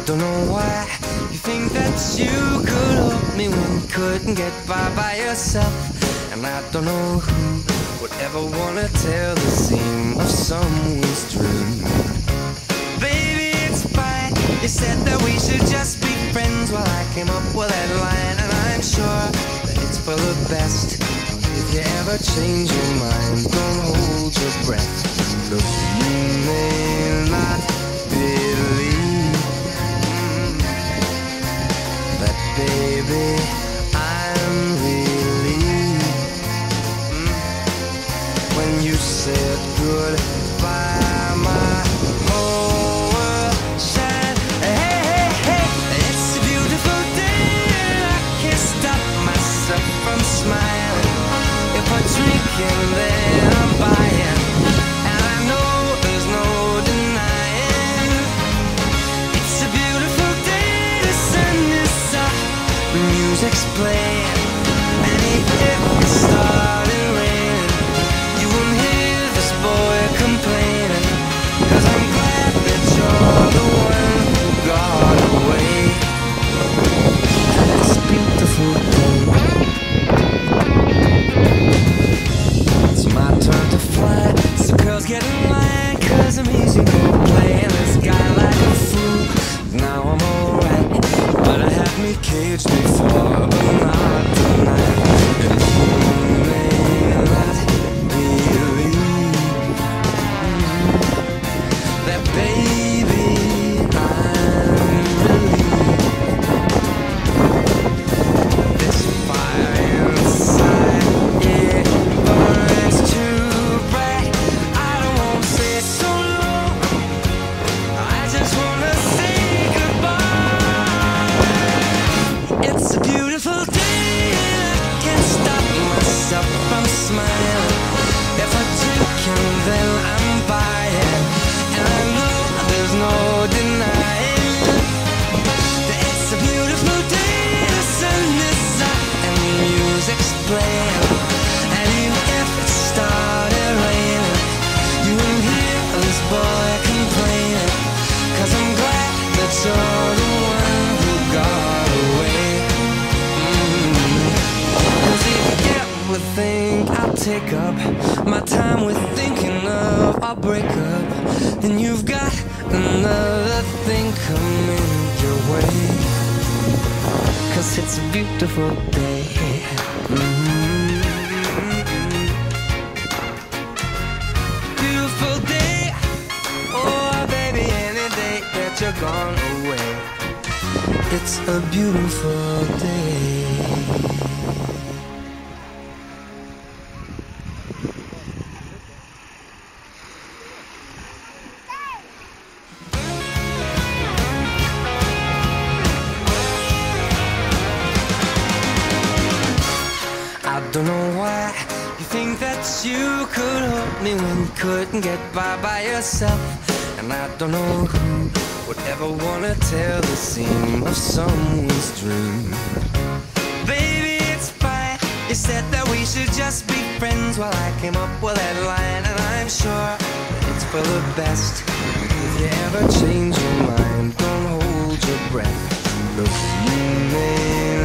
don't know why you think that you could help me when you couldn't get by yourself. And I don't know who would ever wanna tell the seam of someone's dream. Baby, it's fine. You said that we should just be friends. Well, I came up with that line, and I'm sure that it's for the best. If you ever change your mind, don't hold your breath. Look, you may not believe that, baby, I'm relieved when you said goodbye. My whole world shined. Hey, hey, hey, it's a beautiful day, and I can't stop myself from smiling. If I'm drinking, then I'm buying, and I know there's no denying. It's a beautiful day, the sun is up, the music's playing, and if it started raining, you won't hear this boy complaining. 'Cause I'm glad that you're the one who got away. And it's a beautiful day. It's my turn to fly. So girls get in line, 'cause the music won't play. And this guy like a fool. Now I'm alright, but I had me caged before, but not tonight. And you may not believe that, baby, I'm relieved. This fire inside, it burns too bright. I don't wanna stay so long, I just wanna say goodbye. It's a beautiful day, and I can't stop myself from smiling. If I'm drinking, then I'm buying, and I know there's no denying that it's a beautiful day. The sun is up and the music's playing, and even if it started raining, you won't hear this boy complaining. 'Cause I'm glad that you're the one who got away. 'Cause if you ever think I'll take up my time with thinking of our breakup, then you've got another thing coming your way. 'Cause it's a beautiful day. Beautiful day. Oh, baby, any day that you're gone away, it's a beautiful day. I don't know why you think that you could help me when you couldn't get by yourself. And I don't know who would ever wanna tell the seam of someone's dream. Baby, it's fine. You said that we should just be friends. Well, I came up with that line, and I'm sure it's for the best. If you ever change your mind, don't hold your breath. Look, you may